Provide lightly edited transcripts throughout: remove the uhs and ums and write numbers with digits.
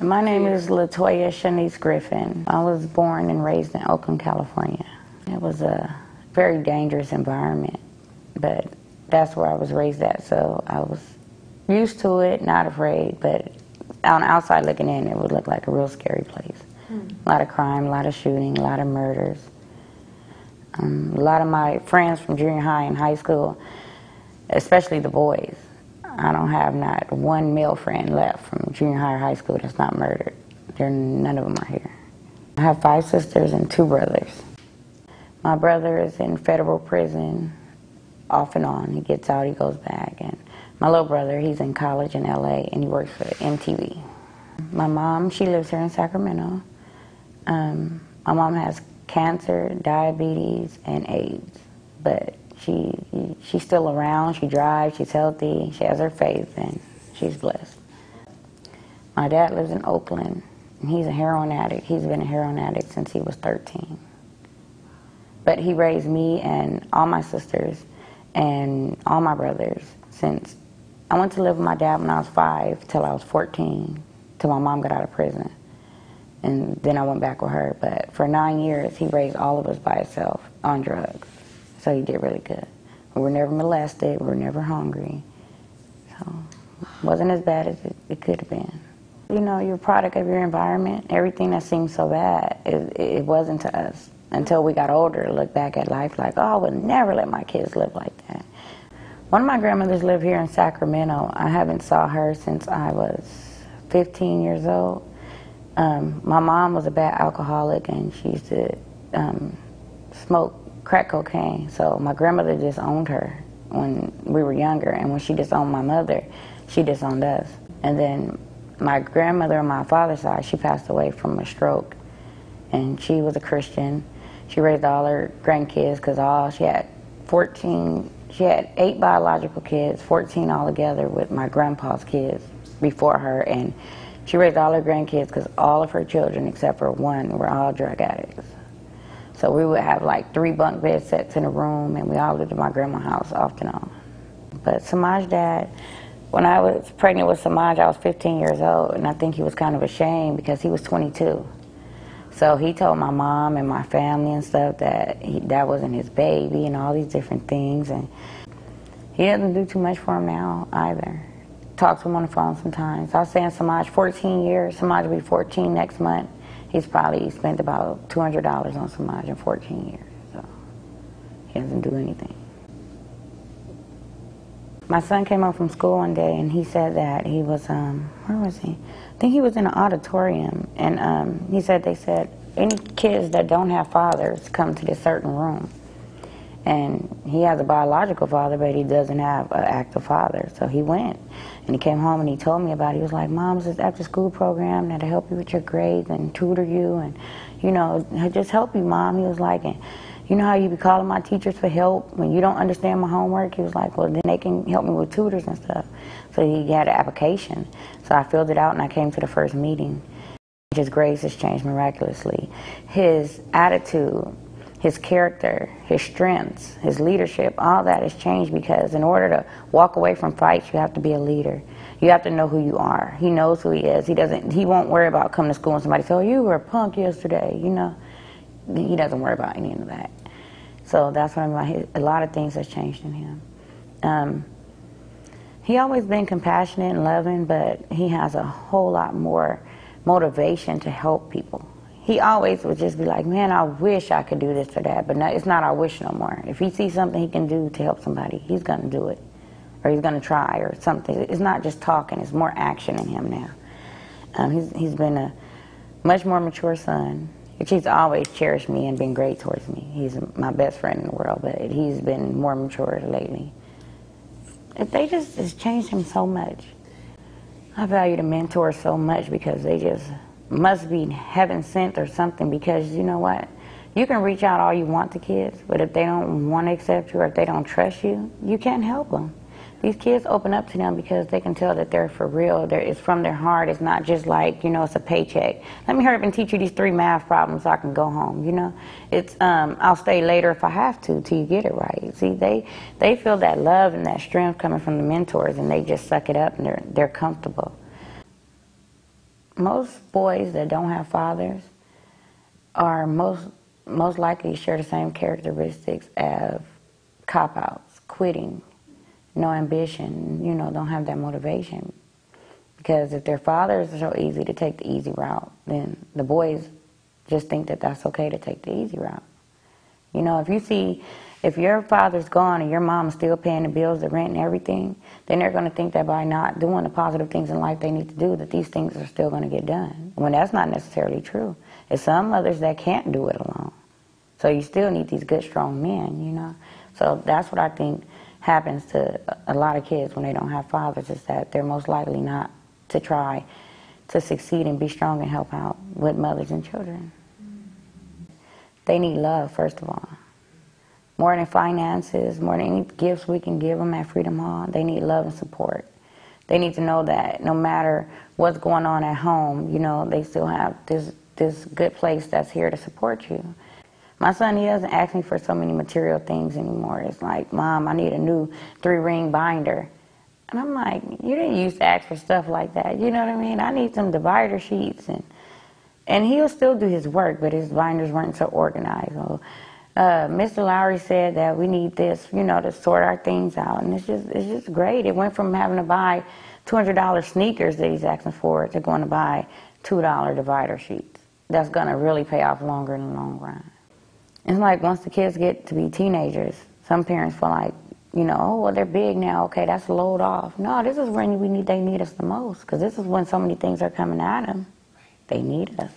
My name is Latoya Shanice Griffin. I was born and raised in Oakland, California. It was a very dangerous environment, but that's where I was raised at, so I was used to it, not afraid, but on the outside looking in, it would look like a real scary place. A lot of crime, a lot of shooting, a lot of murders. A lot of my friends from junior high and high school, especially the boys, I don't have not one male friend left from junior high or high school that's not murdered. None of them are here. I have 5 sisters and 2 brothers. My brother is in federal prison off and on. He gets out, he goes back. And my little brother, he's in college in LA and he works for MTV. My mom, she lives here in Sacramento. My mom has cancer, diabetes, and AIDS, but she's still around, she drives, she's healthy, she has her faith, and she's blessed. My dad lives in Oakland, and he's a heroin addict. He's been a heroin addict since he was 13. But he raised me and all my sisters and all my brothers since I went to live with my dad when I was 5 till I was 14, till my mom got out of prison. And then I went back with her. But for 9 years, he raised all of us by himself on drugs. So he did really good. We were never molested, we were never hungry. So it wasn't as bad as it could have been. You know, you're a product of your environment. Everything that seems so bad, it wasn't to us. Until we got older, to look back at life like, oh, I would never let my kids live like that. One of my grandmothers lived here in Sacramento. I haven't saw her since I was 15 years old. My mom was a bad alcoholic and she used to smoke crack cocaine. So my grandmother disowned her when we were younger, and when she disowned my mother, she disowned us. And then my grandmother on my father's side, she passed away from a stroke, and she was a Christian. She raised all her grandkids because she had 14. She had 8 biological kids, 14 altogether with my grandpa's kids before her, and she raised all her grandkids because all of her children, except for one, were all drug addicts. So we would have like 3 bunk bed sets in a room, and we all lived at my grandma's house off and on. But Samaj's dad, when I was pregnant with Samaj, I was 15 years old, and I think he was kind of ashamed because he was 22. So he told my mom and my family and stuff that that wasn't his baby and all these different things, and he doesn't do too much for him now either. Talk to him on the phone sometimes. I was saying Samaj, 14 years, Samaj will be 14 next month. He's probably spent about $200 on Samaj in 14 years, so he doesn't do anything. My son came home from school one day and he said that he was, where was he? I think he was in an auditorium, and he said, they said, any kids that don't have fathers come to this certain room. And he has a biological father, but he doesn't have an active father. So he went, and he came home and he told me about it. He was like, Mom, it's this after-school program that'll help you with your grades and tutor you and, you know, just help you, Mom. He was like, and you know how you be calling my teachers for help when you don't understand my homework? He was like, well, then they can help me with tutors and stuff. So he had an application. So I filled it out and I came to the first meeting. His grades has changed miraculously. His attitude, his character, his strengths, his leadership, all that has changed because in order to walk away from fights, you have to be a leader. You have to know who you are. He knows who he is. He won't worry about coming to school and somebody say, oh, you were a punk yesterday, you know. He doesn't worry about any of that. So that's what I'm like. A lot of things has changed in him. He always been compassionate and loving, but he has a whole lot more motivation to help people. He always would just be like, man, I wish I could do this or that, but no, it's not our wish no more. If he sees something he can do to help somebody, he's going to do it, or he's going to try or something. It's not just talking, it's more action in him now. He's been a much more mature son. He's always cherished me and been great towards me. He's my best friend in the world, but he's been more mature lately. It's changed him so much. I value the mentors so much because they just must be heaven sent or something, because you know what? You can reach out all you want to kids, but if they don't want to accept you or if they don't trust you, you can't help them. These kids open up to them because they can tell that they're for real. It's from their heart. It's not just like, you know, it's a paycheck. Let me hurry up and teach you these 3 math problems so I can go home, you know. It's, I'll stay later if I have to till you get it right. See, they feel that love and that strength coming from the mentors, and they just suck it up and they're comfortable. Most boys that don't have fathers are most likely share the same characteristics of cop-outs, quitting, no ambition, don't have that motivation. Because if their fathers are so easy to take the easy route, then the boys just think that that's okay to take the easy route. If your father's gone and your mom's still paying the bills, the rent and everything, then they're going to think that by not doing the positive things in life they need to do, that these things are still going to get done. When that's not necessarily true. It's some mothers that can't do it alone. So you still need these good, strong men, So that's what I think happens to a lot of kids when they don't have fathers, is that they're most likely not to try to succeed and be strong and help out with mothers and children. They need love, first of all. More than finances, more than any gifts we can give them at Freedom Hall, they need love and support. They need to know that no matter what's going on at home, they still have this good place that's here to support you. My son, he doesn't ask me for so many material things anymore. It's like, Mom, I need a new 3-ring binder. And I'm like, you didn't used to ask for stuff like that. You know what I mean? I need some divider sheets. And he'll still do his work, but his binders weren't so organized. So, Mr. Lowry said that we need this, to sort our things out. And it's just great. It went from having to buy $200 sneakers that he's asking for to going to buy $2 divider sheets. That's going to really pay off longer in the long run. It's like once the kids get to be teenagers, some parents feel like, oh, well, they're big now. Okay, that's a load off. No, this is when they need us the most, because this is when so many things are coming at them. They need us.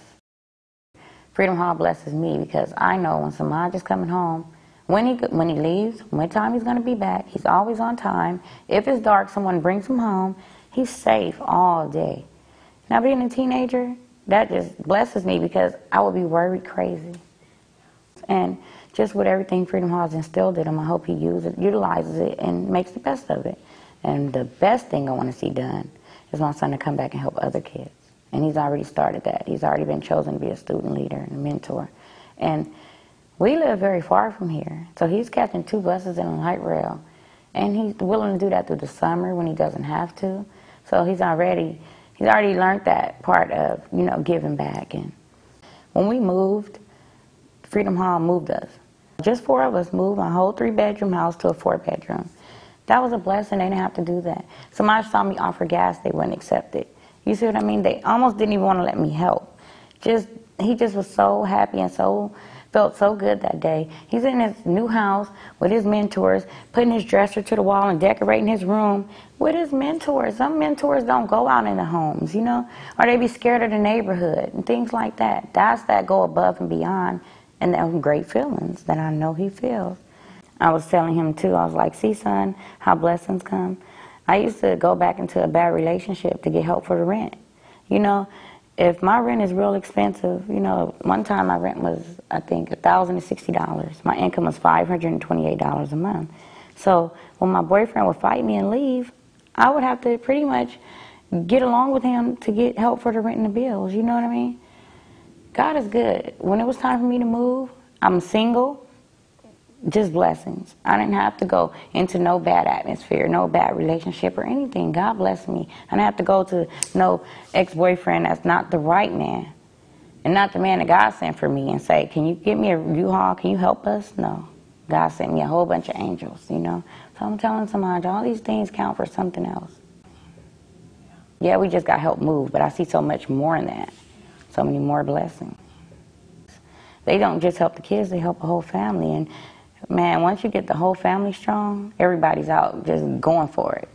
Freedom Hall blesses me because I know when Samaj is coming home, when he leaves, what time he's going to be back, he's always on time. If it's dark, someone brings him home. He's safe all day. Now, being a teenager, that just blesses me because I would be worried crazy. And just with everything Freedom Hall has instilled in him, I hope he utilizes it and makes the best of it. And the best thing I want to see done is my son to come back and help other kids. And he's already started that. He's already been chosen to be a student leader and a mentor. And we live very far from here. So he's catching 2 buses and a light rail. And he's willing to do that through the summer when he doesn't have to. So he's already learned that part of, giving back. And when we moved, Freedom Hall moved us. Just 4 of us moved my whole 3-bedroom house to a 4-bedroom. That was a blessing. They didn't have to do that. Somebody saw me offer gas, they wouldn't accept it. You see what I mean? They almost didn't even want to let me help. He just was so happy and felt so good that day. He's in his new house with his mentors, putting his dresser to the wall and decorating his room with his mentors. Some mentors don't go out in the homes, or they be scared of the neighborhood and things like that. That's that go above and beyond, and them great feelings that I know he feels. I was telling him too, I was like, see son, how blessings come. I used to go back into a bad relationship to get help for the rent. If my rent is real expensive, one time my rent was, I think, $1,060. My income was $528 a month. So when my boyfriend would fight me and leave, I would have to pretty much get along with him to get help for the rent and the bills. You know what I mean? God is good. When it was time for me to move, I'm single. Just blessings. I didn't have to go into no bad atmosphere, no bad relationship or anything. God blessed me. I didn't have to go to no ex-boyfriend that's not the right man and not the man that God sent for me and say, can you get me a U-Haul? Can you help us? No. God sent me a whole bunch of angels, So I'm telling somebody, all these things count for something else. Yeah, we just got help move, but I see so much more in that. So many more blessings. They don't just help the kids, they help a whole family. And man, once you get the whole family strong, everybody's out just going for it,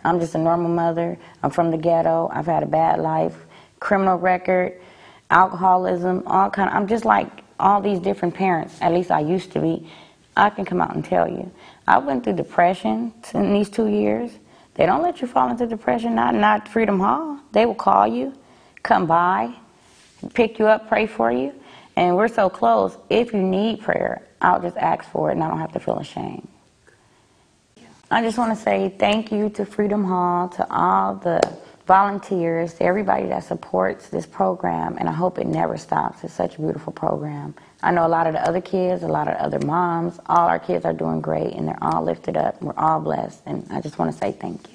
I'm just a normal mother. I'm from the ghetto. I've had a bad life, criminal record, alcoholism, I'm just like all these different parents, at least I used to be. I can come out and tell you. I went through depression in these 2 years. They don't let you fall into depression, not Freedom Hall. They will call you, come by, pick you up, pray for you. And we're so close. If you need prayer, I'll just ask for it and I don't have to feel ashamed. I just want to say thank you to Freedom Hall, to all the volunteers, to everybody that supports this program, and I hope it never stops. It's such a beautiful program. I know a lot of the other kids, a lot of other moms, all our kids are doing great and they're all lifted up. We're all blessed, and I just want to say thank you.